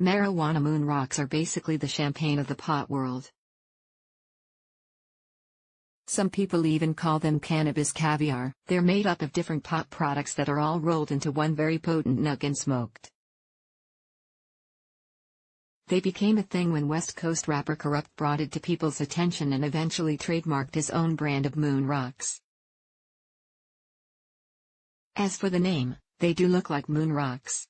Marijuana moon rocks are basically the champagne of the pot world. Some people even call them cannabis caviar. They're made up of different pot products that are all rolled into one very potent nug and smoked. They became a thing when West Coast rapper Corrupt brought it to people's attention and eventually trademarked his own brand of moon rocks. As for the name, they do look like moon rocks.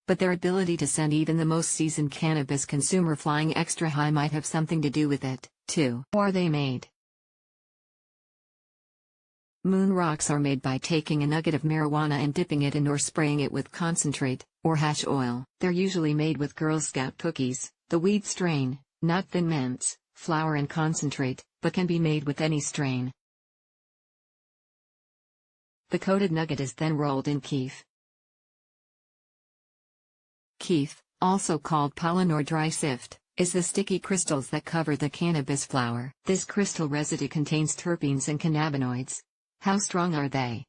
But their ability to send even the most seasoned cannabis consumer flying extra high might have something to do with it, too. How are they made? Moon rocks are made by taking a nugget of marijuana and dipping it in or spraying it with concentrate, or hash oil. They're usually made with Girl Scout cookies, the weed strain, not Thin Mints, flour and concentrate, but can be made with any strain. The coated nugget is then rolled in keef. Keef, also called pollen or dry sift, is the sticky crystals that cover the cannabis flower. This crystal residue contains terpenes and cannabinoids. How strong are they?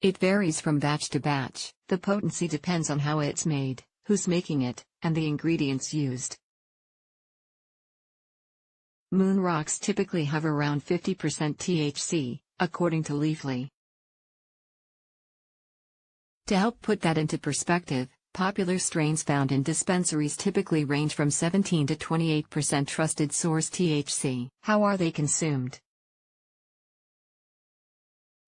It varies from batch to batch. The potency depends on how it's made, who's making it, and the ingredients used. Moon rocks typically have around 50% THC, according to Leafly. To help put that into perspective, popular strains found in dispensaries typically range from 17 to 28% trusted source THC. How are they consumed?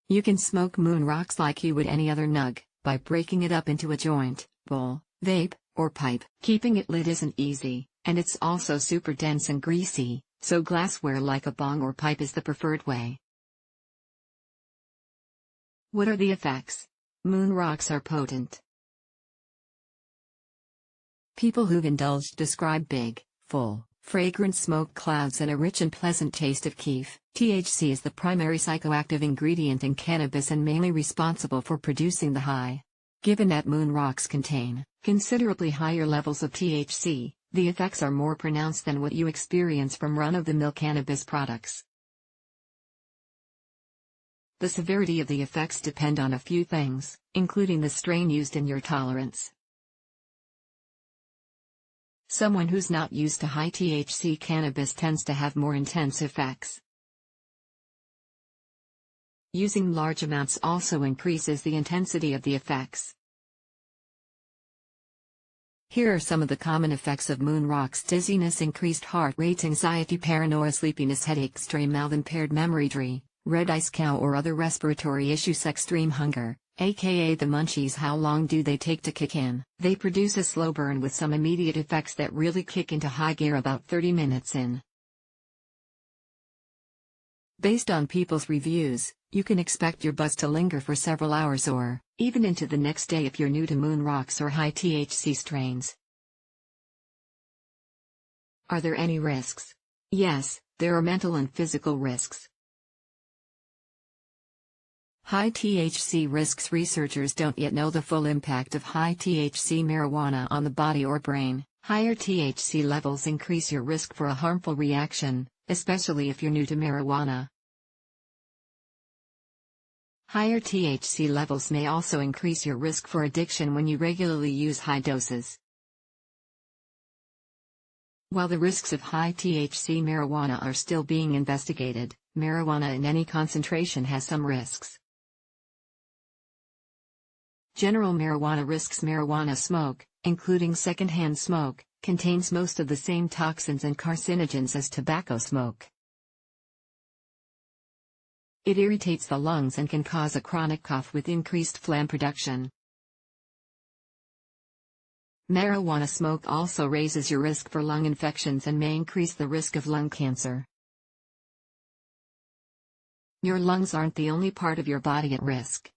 You can smoke moon rocks like you would any other nug, by breaking it up into a joint, bowl, vape, or pipe. Keeping it lit isn't easy, and it's also super dense and greasy, so glassware like a bong or pipe is the preferred way. What are the effects? Moon rocks are potent. People who've indulged describe big, full, fragrant smoke clouds and a rich and pleasant taste of keef. THC is the primary psychoactive ingredient in cannabis and mainly responsible for producing the high. Given that moon rocks contain considerably higher levels of THC, the effects are more pronounced than what you experience from run-of-the-mill cannabis products. The severity of the effects depend on a few things, including the strain used and your tolerance. Someone who's not used to high THC cannabis tends to have more intense effects. Using large amounts also increases the intensity of the effects. Here are some of the common effects of moon rocks: dizziness, increased heart rate, anxiety, paranoia, sleepiness, headache, extreme mouth, impaired memory, red eyes, cow or other respiratory issues, extreme hunger, aka the munchies. How long do they take to kick in? They produce a slow burn with some immediate effects that really kick into high gear about 30 minutes in. Based on people's reviews, you can expect your buzz to linger for several hours or even into the next day if you're new to moon rocks or high THC strains. Are there any risks? Yes, there are mental and physical risks. High THC risks. Researchers don't yet know the full impact of high THC marijuana on the body or brain. Higher THC levels increase your risk for a harmful reaction, especially if you're new to marijuana. Higher THC levels may also increase your risk for addiction when you regularly use high doses. While the risks of high THC marijuana are still being investigated, marijuana in any concentration has some risks. General marijuana risks. Marijuana smoke, including secondhand smoke, contains most of the same toxins and carcinogens as tobacco smoke. It irritates the lungs and can cause a chronic cough with increased phlegm production. Marijuana smoke also raises your risk for lung infections and may increase the risk of lung cancer. Your lungs aren't the only part of your body at risk.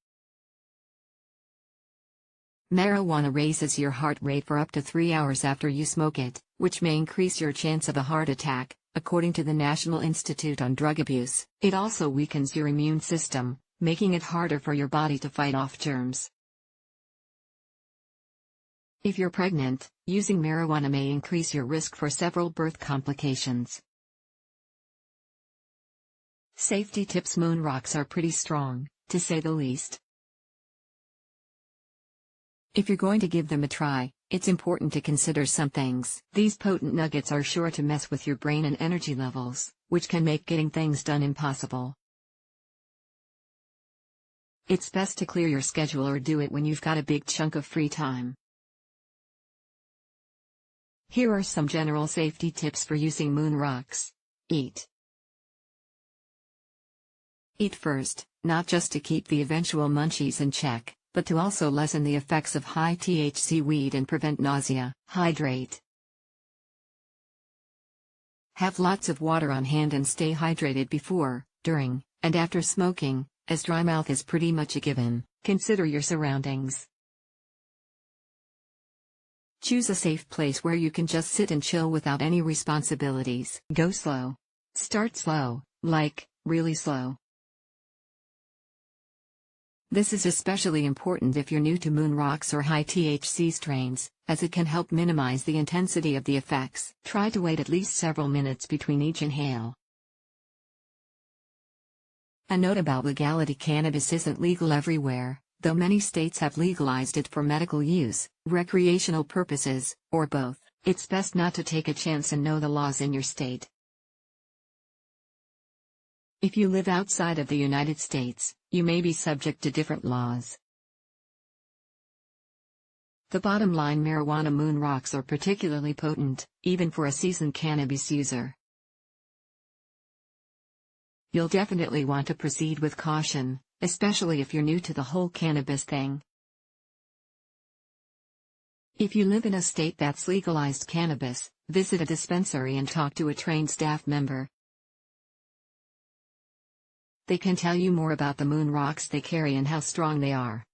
Marijuana raises your heart rate for up to 3 hours after you smoke it, which may increase your chance of a heart attack, according to the National Institute on Drug Abuse. It also weakens your immune system, making it harder for your body to fight off germs. If you're pregnant, using marijuana may increase your risk for several birth complications. Safety tips. Moon rocks are pretty strong, to say the least. If you're going to give them a try, it's important to consider some things. These potent nuggets are sure to mess with your brain and energy levels, which can make getting things done impossible. It's best to clear your schedule or do it when you've got a big chunk of free time. Here are some general safety tips for using moon rocks. Eat first, not just to keep the eventual munchies in check, but to also lessen the effects of high THC weed and prevent nausea. Hydrate. Have lots of water on hand and stay hydrated before, during, and after smoking, as dry mouth is pretty much a given. Consider your surroundings. Choose a safe place where you can just sit and chill without any responsibilities. Go slow. Start slow, like, really slow. This is especially important if you're new to moon rocks or high THC strains, as it can help minimize the intensity of the effects. Try to wait at least several minutes between each inhale. A note about legality: cannabis isn't legal everywhere, though many states have legalized it for medical use, recreational purposes, or both. It's best not to take a chance and know the laws in your state. If you live outside of the United States, you may be subject to different laws. The bottom line: marijuana moon rocks are particularly potent, even for a seasoned cannabis user. You'll definitely want to proceed with caution, especially if you're new to the whole cannabis thing. If you live in a state that's legalized cannabis, visit a dispensary and talk to a trained staff member. They can tell you more about the moon rocks they carry and how strong they are.